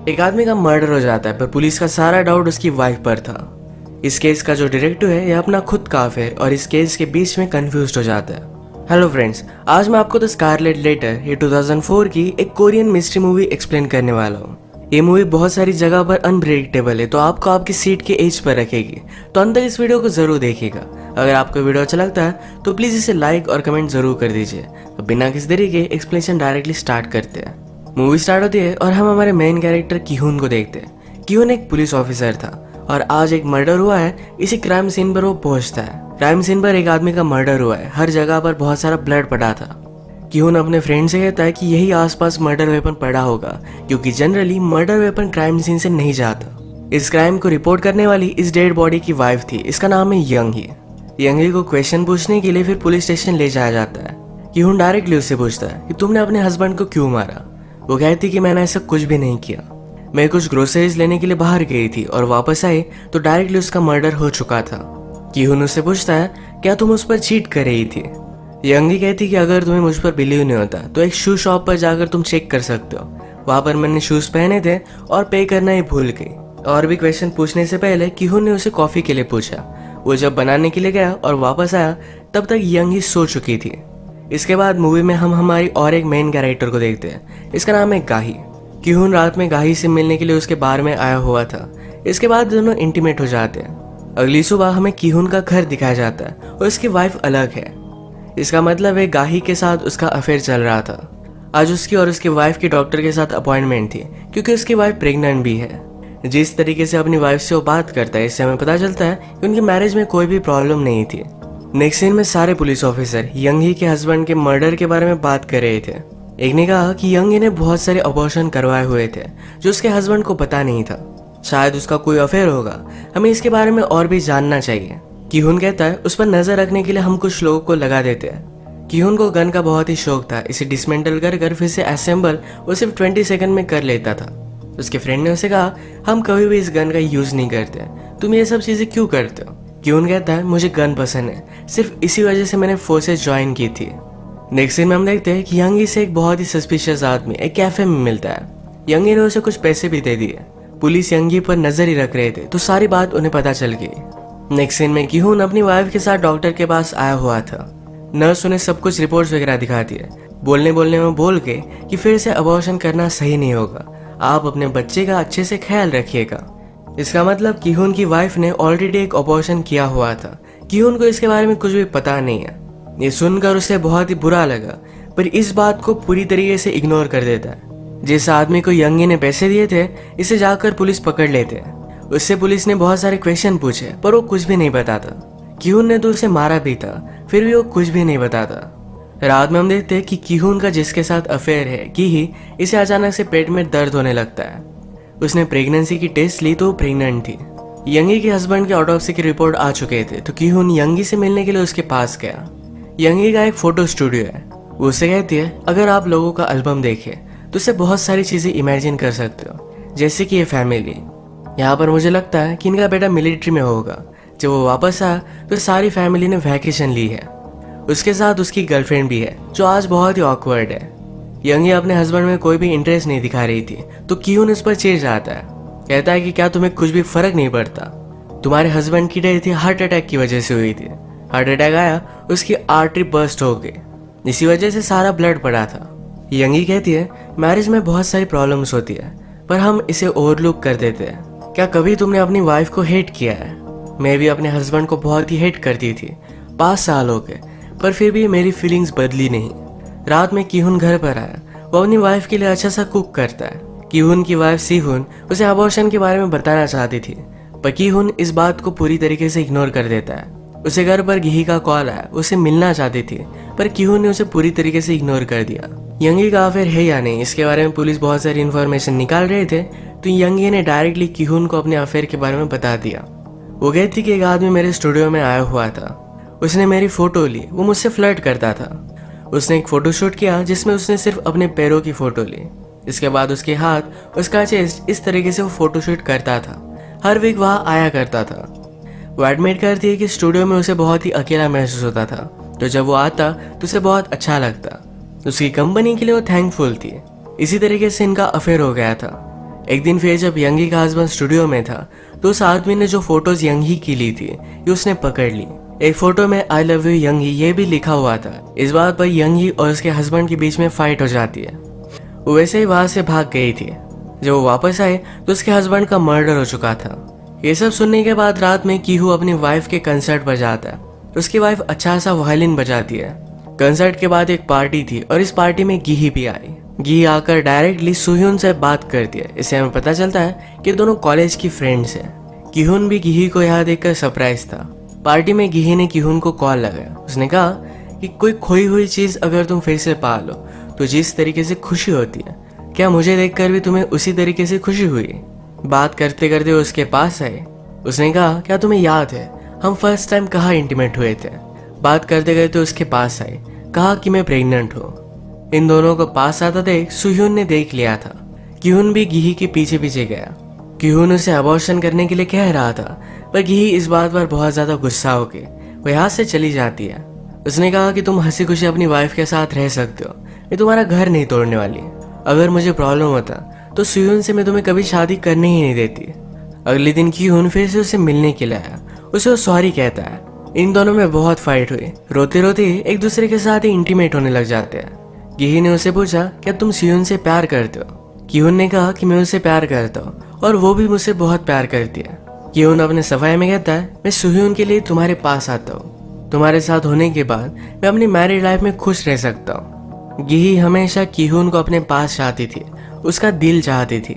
एक आदमी का मर्डर हो जाता है पर पुलिस का सारा डाउट उसकी वाइफ पर था। इस केस का जो डिटेक्टिव है यह अपना खुद का अफेयर और इस केस के बीच में कंफ्यूज हो जाता है। हेलो फ्रेंड्स, आज मैं आपको द स्कारलेट लेटर ये 2004 की एक कोरियन मिस्ट्री मूवी एक्सप्लेन करने वाला हूँ। ये मूवी बहुत सारी जगह पर अनप्रेडिक्टेबल है तो आपको आपकी सीट के एज पर रखेगी, तो अंत तक इस वीडियो को जरूर देखिएगा। अगर आपको वीडियो अच्छा लगता है तो प्लीज इसे लाइक और कमेंट जरूर कर दीजिए। तो बिना किसी देरी के एक्सप्लेनेशन डायरेक्टली स्टार्ट करते हैं। मूवी स्टार्ट होती है और हम हमारे मेन कैरेक्टर किहुन को देखते हैं। किहुन एक पुलिस ऑफिसर था और आज एक मर्डर हुआ है। इसी क्राइम सीन पर वो पहुंचता है। क्राइम सीन पर एक आदमी का मर्डर हुआ है, हर जगह पर बहुत सारा ब्लड पड़ा था। किहुन अपने फ्रेंड से कहता है कि यही आसपास मर्डर वेपन पड़ा होगा, क्योंकि generally murder weapon crime scene से नहीं जाता। इस क्राइम को रिपोर्ट करने वाली इस डेड बॉडी की वाइफ थी, इसका नाम है यंगी। यंगी को क्वेश्चन पूछने के लिए फिर पुलिस स्टेशन ले जाया जाता है। किहुन डायरेक्टली उससे पूछता है कि तुमने अपने हस्बैंड को क्यों मारा। वो कहती कि मैंने ऐसा कुछ भी नहीं किया, मैं कुछ ग्रोसरीज लेने के लिए बाहर गई थी और वापस आई तो डायरेक्टली उसका मर्डर हो चुका था। किहुन उससे पूछता है क्या तुम उस पर चीट कर रही थी। यंगी कहती कि अगर तुम्हें मुझ पर बिलीव नहीं होता तो एक शू शॉप पर जाकर तुम चेक कर सकते हो, वहां पर मैंने शूज पहने थे और पे करना ही भूल गई। और भी क्वेश्चन पूछने से पहले किहुन ने उसे कॉफी के लिए पूछा। वो जब बनाने के लिए गया और वापस आया तब तक यंगी सो चुकी थी। इसके बाद मूवी में हम हमारी और एक मेन कैरेक्टर को देखते हैं, इसका नाम है गाही। किहुन रात में गाही से मिलने के लिए उसके बार में आया हुआ था। इसके बाद दोनों इंटीमेट हो जाते हैं। अगली सुबह हमें किहुन का घर दिखाया जाता है और उसकी वाइफ अलग है। इसका मतलब है गाही के साथ उसका अफेयर चल रहा था। आज उसकी और उसकी वाइफ की डॉक्टर के साथ अपॉइंटमेंट थी, क्योंकि उसकी वाइफ प्रेग्नेंट भी है। जिस तरीके से अपनी वाइफ से वो बात करता है इससे हमें पता चलता है कि उनकी मैरिज में कोई भी प्रॉब्लम नहीं थी। नेक्स्ट सीन में सारे पुलिस ऑफिसर यंगी के हस्बैंड के मर्डर के बारे में बात कर रहे थे। एक ने कहा कि यंगी ने बहुत सारे अबॉर्शन करवाए हुए थे जो उसके हस्बैंड को पता नहीं था। शायद उसका कोई अफेयर होगा, हमें इसके बारे में और भी जानना चाहिए। किहुन कहता है उस पर नजर रखने के लिए हम कुछ लोगों को लगा देते हैं। किहुन को गन का बहुत ही शौक था, इसे डिसमेंटल कर फिर से असेंबल वो सिर्फ 20 सेकंड में कर लेता था। उसके फ्रेंड ने उसे कहा हम कभी भी इस गन का यूज नहीं करते, तुम ये सब चीजें क्यों करते हो। किहुन कहता है मुझे गन पसंद है, सिर्फ इसी वजह से मैंने फोर्सेस ज्वाइन की थी। नेक्स्ट सीन में हम देखते हैं कि यंगी से एक बहुत ही सस्पिशियस आदमी एक कैफे में मिलता है। यंगी ने उसे कुछ पैसे भी दे दिए। पुलिस यंगी पर नजर ही रख रहे थे तो सारी बात उन्हें पता चल गई। नेक्स्ट सीन में किहुन अपनी वाइफ के साथ डॉक्टर के पास आया हुआ था। नर्स उन्हें सब कुछ रिपोर्ट्स वगैरह दिखाती है, बोलने में बोल के कि फिर से अबॉर्शन करना सही नहीं होगा, आप अपने बच्चे का अच्छे से ख्याल रखिएगा। इसका मतलब किहुन की वाइफ ने ऑलरेडी एक अबॉर्शन किया हुआ था। किहुन को इसके बारे में कुछ भी पता नहीं है। ये सुनकर उसे बहुत ही बुरा लगा, पर इस बात को पूरी तरीके से इग्नोर कर देता है। जिस आदमी को यंगी ने पैसे दिए थे इसे जाकर पुलिस पकड़ लेते हैं। उससे पुलिस ने बहुत सारे क्वेश्चन पूछे पर वो कुछ भी नहीं बताता। किहुन ने तो उसे मारा भी था, फिर भी वो कुछ भी नहीं बताता। रात में हम देखते हैं कि किहुन का जिसके साथ अफेयर है की ही इसे अचानक से पेट में दर्द होने लगता है। उसने प्रेगनेंसी की टेस्ट ली तो वो प्रेग्नेंट थी। यंगी के हस्बैंड के ऑटोप्सी की रिपोर्ट आ चुके थे तो किहुन यंगी से मिलने के लिए उसके पास गया। यंगी का एक फोटो स्टूडियो है। वो उससे कहती है अगर आप लोगों का एल्बम देखें तो उससे बहुत सारी चीजें इमेजिन कर सकते हो, जैसे कि ये फैमिली। यहाँ पर मुझे लगता है कि इनका बेटा मिलिट्री में होगा। जब वो वापस आया तो सारी फैमिली ने वैकेशन ली है। उसके साथ उसकी गर्लफ्रेंड भी है जो आज बहुत ही ऑकवर्ड है। यंगी अपने हस्बैंड में कोई भी इंटरेस्ट नहीं दिखा रही थी तो किहुन उस पर चिढ़ जाता है। कहता है कि क्या तुम्हें कुछ भी फर्क नहीं पड़ता, तुम्हारे हस्बैंड की डेथ हार्ट अटैक की वजह से हुई थी। हार्ट अटैक आया, उसकी आर्टरी बर्स्ट हो गई, इसी वजह से सारा ब्लड पड़ा था। यंगी कहती है मैरिज में बहुत सारी प्रॉब्लम्स होती है पर हम इसे ओवरलुक कर देते हैं। क्या कभी तुमने अपनी वाइफ को हेट किया है? मैं भी अपने हस्बैंड को बहुत ही हेट करती थी, 5 साल हो गए, पर फिर भी मेरी फीलिंग्स बदली नहीं। रात में किहुन घर पर आया, वो अपनी वाइफ के लिए अच्छा सा कुक करता है। किहुन की वाइफ सीहुन उसे अबॉर्शन के बारे में बताना चाहती थी, पर किहुन इस बात को पूरी तरीके से इग्नोर कर देता है। उसे घर पर गिही का कॉल आया, उसे मिलना चाहती थी पर किहुन ने उसे पूरी तरीके से इग्नोर कर दिया। यंगी का अफेयर है या नहीं इसके बारे में पुलिस बहुत सारी इन्फॉर्मेशन निकाल रहे थे तो यंगी ने डायरेक्टली किहुन को अपने अफेयर के बारे में बता दिया। वो कहती कि एक आदमी मेरे स्टूडियो में आया हुआ था, उसने मेरी फोटो ली, वो मुझसे फ्लर्ट करता था। उसने एक फोटोशूट किया जिसमें उसने सिर्फ अपने पैरों की फोटो ली। इसके बाद उसके हाथ, उसका चेस्ट, इस तरीके से वो फोटोशूट करता था। हर वीक वहाँ आया करता था। वो एडमिट करती है कि स्टूडियो में उसे बहुत ही अकेला महसूस होता था, तो जब वो आता तो उसे बहुत अच्छा लगता। उसकी कंपनी के लिए वो थैंकफुल थी। इसी तरीके से इनका अफेयर हो गया था। एक दिन फिर जब यंगी का हस्बैंड स्टूडियो में था तो उस आदमी ने जो फोटोज यंगी की ली थी ये उसने पकड़ ली। एक फोटो में आई लव यू यंगी ये भी लिखा हुआ था। इस बात पर यंगी और उसके हस्बैंड के बीच में फाइट हो जाती है। वो वैसे ही वहां से भाग गई थी। जब वो वापस आए तो उसके हस्बैंड का मर्डर हो चुका था। ये सब सुनने के बाद रात में कीहू अपनी वाइफ के कंसर्ट पर जाता है। उसकी वाइफ अच्छा सा वायलिन बजाती है। कंसर्ट के बाद एक पार्टी थी और इस पार्टी में गी भी आई। गी आकर डायरेक्टली सुhyun से बात करती है। इससे हमें पता चलता है कि दोनों कॉलेज की फ्रेंड्स हैं। कीहुन भी गी को यहाँ देखकर सरप्राइज था। पार्टी में गी ने कीहुन को कॉल लगाया। उसने कहा कि कोई खोई हुई चीज अगर तुम फिर से पा लो तो जिस तरीके से खुशी होती है, क्या मुझे देखकर भी तुम्हें उसी तरीके से खुशी हुई? बात करते करते उसके पास आए। उसने कहा क्या तुम्हें याद है हम फर्स्ट टाइम कहाँ इंटीमेट हुए थे? बात करते करते उसके पास आए। कहा कि मैं प्रेग्नेंट हूँ। इन दोनों को पास आता देख सुhyun ने देख लिया था। कीहुन भी गी के पीछे पीछे गया। कीहुन उसे अबॉर्शन करने के लिए कह रहा था पर गी इस बात पर बहुत ज्यादा गुस्सा हो गई। वो यहाँ से चली जाती है। उसने कहा कि तुम हंसी खुशी अपनी वाइफ के साथ रह सकते हो, मैं तुम्हारा घर नहीं तोड़ने वाली। अगर मुझे प्रॉब्लम होता तो सुhyun से मैं तुम्हें कभी शादी करने ही नहीं देती। अगले दिन कीहुन फिर से उसे मिलने के लिए आया। उसे वो सॉरी कहता है। इन दोनों में बहुत फाइट हुई। रोते रोते एक दूसरे के साथ ही इंटीमेट होने लग जाते हैं। गी ने उसे पूछा क्या तुम सुhyun से प्यार करते हो? कीहुन ने कहा कि मैं उससे प्यार करता हूँ और वो भी मुझसे बहुत प्यार करती है। कीहुन अपने सफाई में कहता है मैं सुhyun के लिए तुम्हारे पास आता हूँ। तुम्हारे साथ होने के बाद मैं अपनी मैरिड लाइफ में खुश रह सकता हूँ। गी हमेशा कीहुन को अपने पास चाहती थी, उसका दिल चाहती थी।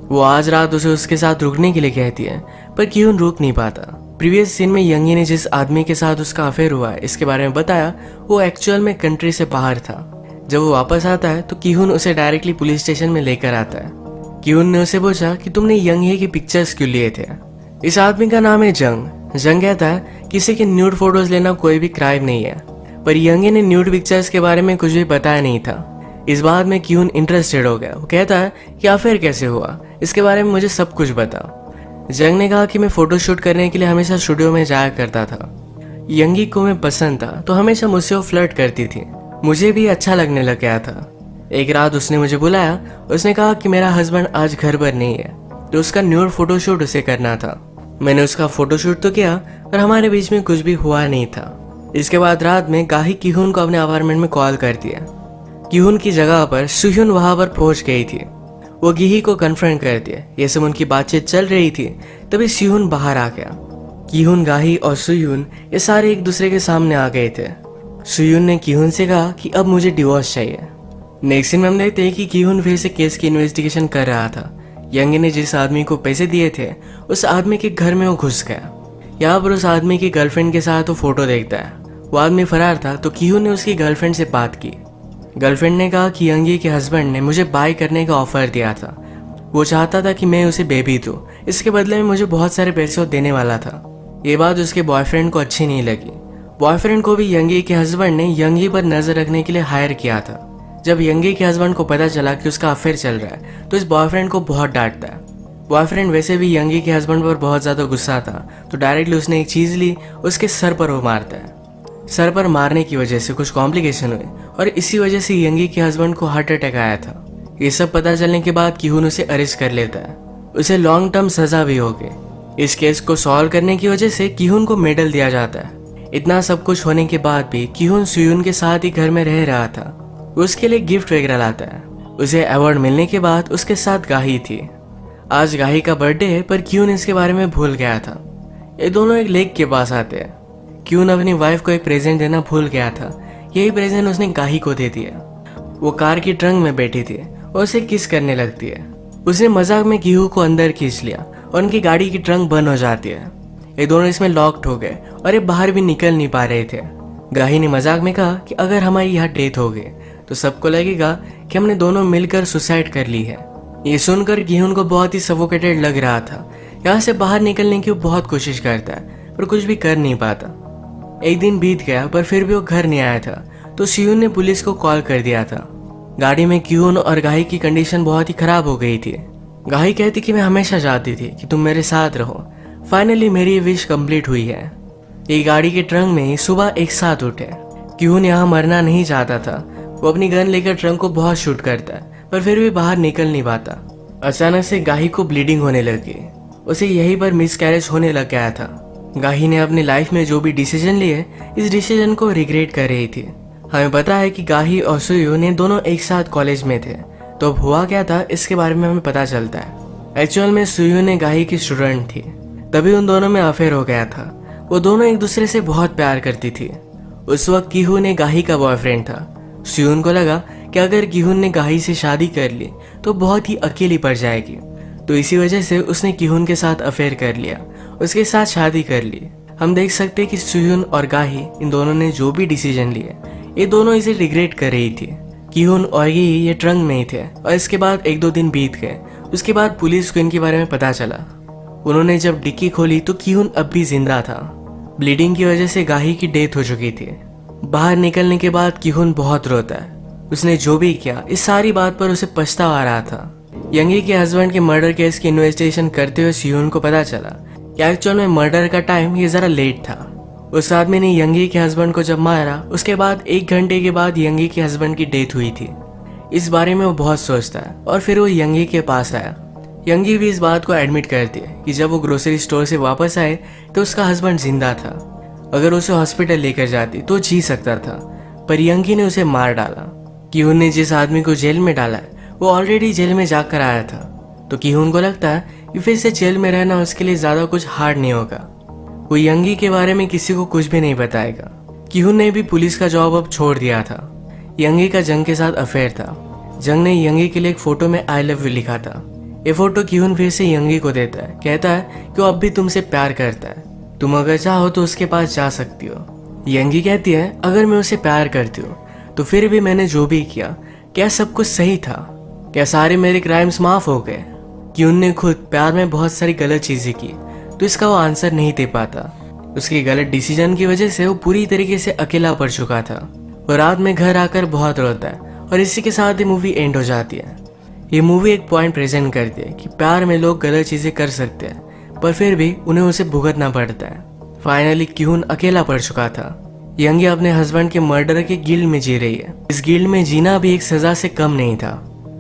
वो आज रात उसे उसके साथ रुकने के लिए कहती है पर कीहुन रुक नहीं पाता। प्रीवियस सीन में यंगी ने जिस आदमी के साथ उसका अफेयर हुआ है इसके बारे में बताया वो एक्चुअल में कंट्री से बाहर था। जब वो वापस आता है तो कीहुन उसे डायरेक्टली पुलिस स्टेशन में लेकर आता है। कीहुन ने उसे पूछा कि तुमने यंगी की पिक्चर्स क्यों लिए थे? इस आदमी का नाम है जंग। जंग कहता है किसी के न्यूड फोटोज लेना कोई भी क्राइम नहीं है, पर यंगी ने न्यूड पिक्चर्स के बारे में कुछ भी बताया नहीं था। इस बात में कीहुन इंटरेस्टेड हो गया। वो कहता है कि अफेयर कैसे हुआ, इसके बारे में मुझे सब कुछ बताओ। जंग ने कहा कि मैं फोटोशूट करने के लिए हमेशा स्टूडियो में जाया करता था। यंगी को मैं पसंद था तो हमेशा मुझसे वो फ्लर्ट करती थी। मुझे भी अच्छा लगने लग गया था। एक रात उसने मुझे बुलाया। उसने कहा कि मेरा हस्बैंड आज घर पर नहीं है तो उसका न्यूड फोटोशूट उसे करना था। मैंने उसका फोटोशूट तो किया पर हमारे बीच में कुछ भी हुआ नहीं था। इसके बाद रात में गाही कीहुन को अपने अपार्टमेंट में कॉल कर दिया। कीहुन की जगह पर सुhyun वहां पर पहुंच गई थी। वो गिही को कन्फ्रंट कर दिया। ये सब उनकी बातचीत चल रही थी तभी सुhyun बाहर आ गया। कीहुन, गाही और सुhyun ये सारे एक दूसरे के सामने आ गए थे। सुhyun ने कीहुन से कहा कि अब मुझे डिवोर्स चाहिए। नेक्स्ट सीन में हम देखते हैं कि कीहुन फिर से केस की इन्वेस्टिगेशन कर रहा था। यंगी ने जिस आदमी को पैसे दिए थे उस आदमी के घर में वो घुस गया। यहाँ पर उस आदमी की गर्लफ्रेंड के साथ वो फोटो देखता है। वो आदमी फरार था तो कीहुन ने उसकी गर्लफ्रेंड से बात की। गर्लफ्रेंड ने कहा कि यंगी के हस्बैंड ने मुझे बाय करने का ऑफर दिया था। वो चाहता था कि मैं उसे बेबी दूं, इसके बदले में मुझे बहुत सारे पैसे देने वाला था। ये बात उसके बॉयफ्रेंड को अच्छी नहीं लगी। बॉयफ्रेंड को भी यंगी के हस्बैंड ने यंगी पर नजर रखने के लिए हायर किया था। जब यंगी के हस्बैंड को पता चला कि उसका अफेयर चल रहा है तो इस बॉयफ्रेंड को बहुत डांटता है। बॉयफ्रेंड वैसे भी यंगी के हस्बैंड पर बहुत ज्यादा गुस्सा था तो डायरेक्टली उसने एक चीज ली, उसके सर पर वो मारता है। सर पर मारने की वजह से कुछ कॉम्प्लिकेशन हुए और इसी वजह से यंगी के हस्बैंड को हार्ट अटैक आया था। ये सब पता चलने के बाद कीहुन उसे अरेस्ट कर लेता है। उसे लॉन्ग टर्म सजा भी हो गई। इस केस को सॉल्व करने की वजह से कीहुन को मेडल दिया जाता है। इतना सब कुछ होने के बाद भी कीहुन सुhyun के साथ ही घर में रह रहा था। वो उसके लिए गिफ्ट वगैरह लाता है। उसे अवार्ड मिलने के बाद उसके साथ गाही थी। आज गाही का बर्थडे है पर कीहुन इसके बारे में भूल गया था। ये दोनों एक लेक के पास आते हैं। कीहुन अपनी वाइफ को एक प्रेजेंट देना भूल गया था। यही प्रेजेंट उसने गाही को दे दिया। वो कार की ट्रंक में बैठी थी और उसे किस करने लगती है। उसने मजाक में कीहू को अंदर खींच लिया और उनकी गाड़ी की ट्रंक बंद हो जाती है। ये दोनों इसमें लॉक्ड हो गए और ये बाहर भी निकल नहीं पा रहे थे। गाही ने मजाक में कहा कि अगर हमारी यहाँ डेथ हो गई तो सबको लगेगा कि हमने दोनों मिलकर सुसाइड कर ली है। ये सुनकर कीहुन को बहुत ही सफोकेटेड लग रहा था। यहाँ से बाहर निकलने की वो बहुत कोशिश करता है पर कुछ भी कर नहीं पाता। एक दिन बीत गया पर फिर भी वो घर नहीं आया था तो सुhyun ने पुलिस को कॉल कर दिया था। गाड़ी में कीहुन और गाही की कंडीशन बहुत ही खराब हो गई थी। गाही कहती कि मैं हमेशा चाहती थी कि तुम मेरे साथ रहो। फाइनली मेरी ये विश कंप्लीट हुई है। ये गाड़ी के ट्रंक में ही सुबह एक साथ उठे। कीहुन यहाँ मरना नहीं चाहता था। वो अपनी गन लेकर ट्रंक को बहुत शूट करता है पर फिर भी बाहर निकल नहीं पाता। अचानक से गाही को ब्लीडिंग होने लगी। उसे यहीं पर मिसकैरेज होने लग गया था। गाही ने अपनी लाइफ में जो भी डिसीजन लिए, इस डिसीजन को रिग्रेट कर रही थी। हमें पता है कि गाही और सुयू ने दोनों एक साथ कॉलेज में थे, तो अब हुआ क्या था इसके बारे में हमें पता चलता है। एक्चुअल में सुयू ने गाही की स्टूडेंट थी, तभी उन दोनों में अफेयर हो गया था। वो दोनों एक दूसरे से बहुत प्यार करती थी। उस वक्त किहू ने गाही का बॉयफ्रेंड था। सुयून को लगा कि अगर किहून ने गाही से शादी कर ली तो बहुत ही अकेली पड़ जाएगी, तो इसी वजह से उसने किहून के साथ अफेयर कर लिया, उसके साथ शादी कर ली। हम देख सकते हैं कि सुयून और गाही इन दोनों ने जो भी डिसीजन लिए, ये दोनों इसे रिग्रेट कर रही थी। किहून और ये ट्रंक में ही थे और इसके बाद 1-2 दिन बीत गए। उसके बाद पुलिस को इनके बारे में पता चला। उन्होंने जब डिक्की खोली तो किहून अब भी जिंदा था। ब्लीडिंग की वजह से गाही की डेथ हो चुकी थी। बाहर निकलने के बाद किहून बहुत रोता है। उसने जो भी किया इस सारी बात पर उसे पछतावा आ रहा था। यंगी के हस्बैंड के मर्डर केस की इन्वेस्टिगेशन करते हुए सुयून को पता चला कि एक्चुअल में मर्डर का टाइम ये जरा लेट था। उस आदमी ने यंगी के हस्बैंड को जब मारा, उसके बाद 1 घंटे के बाद यंगी के हस्बैंड की डेथ हुई थी। इस बारे में वो बहुत सोचता है और फिर वो यंगी के पास आया। यंगी भी इस बात को एडमिट करती है कि जब वो ग्रोसरी स्टोर से वापस आए तो उसका हस्बैंड जिंदा था। अगर उसे हॉस्पिटल लेकर जाती तो जी सकता था, पर यंगी ने उसे मार डाला। किहून ने जिस आदमी को जेल में डाला है वो ऑलरेडी जेल में जाकर आया था, तो किहून को लगता है कि फिर से जेल में रहना उसके लिए ज्यादा कुछ हार्ड नहीं होगा। वो यंगी के बारे में किसी को कुछ भी नहीं बताएगा। किहून ने भी पुलिस का जॉब अब छोड़ दिया था। यंगी का जंग के साथ अफेयर था। जंग ने यंगी के लिए एक फोटो में आई लव यू लिखा था। ये फोटो किहून फिर से यंगी को देता है, कहता है कि वो अब भी तुमसे प्यार करता है, तुम अगर चाहो तो उसके पास जा सकती हो। यंगी कहती है अगर मैं उसे प्यार करती हूँ तो फिर भी मैंने जो भी किया, क्या सब कुछ सही था? क्या सारे मेरे क्राइम्स माफ हो गए? किहून ने खुद प्यार में बहुत सारी गलत चीजें की, तो इसका वो आंसर नहीं दे पाता। उसके गलत डिसीजन की वजह से वो पूरी तरीके से अकेला पड़ चुका था। वो रात में घर आकर बहुत रोता है और इसी के साथ ही मूवी एंड हो जाती है। ये मूवी एक पॉइंट प्रेजेंट करती है कि प्यार में लोग गलत चीजें कर सकते हैं, पर फिर भी उन्हें उसे भुगतना पड़ता है। फाइनली किहून अकेला पड़ चुका था। यंगी अपने हस्बैंड के मर्डर के गिल्ड में जी रही है। इस गिल्ड में जीना भी एक सजा से कम नहीं था।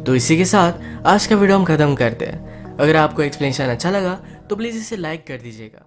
तो इसी के साथ आज का वीडियो हम खत्म करते हैं। अगर आपको एक्सप्लेनेशन अच्छा लगा तो प्लीज इसे लाइक कर दीजिएगा।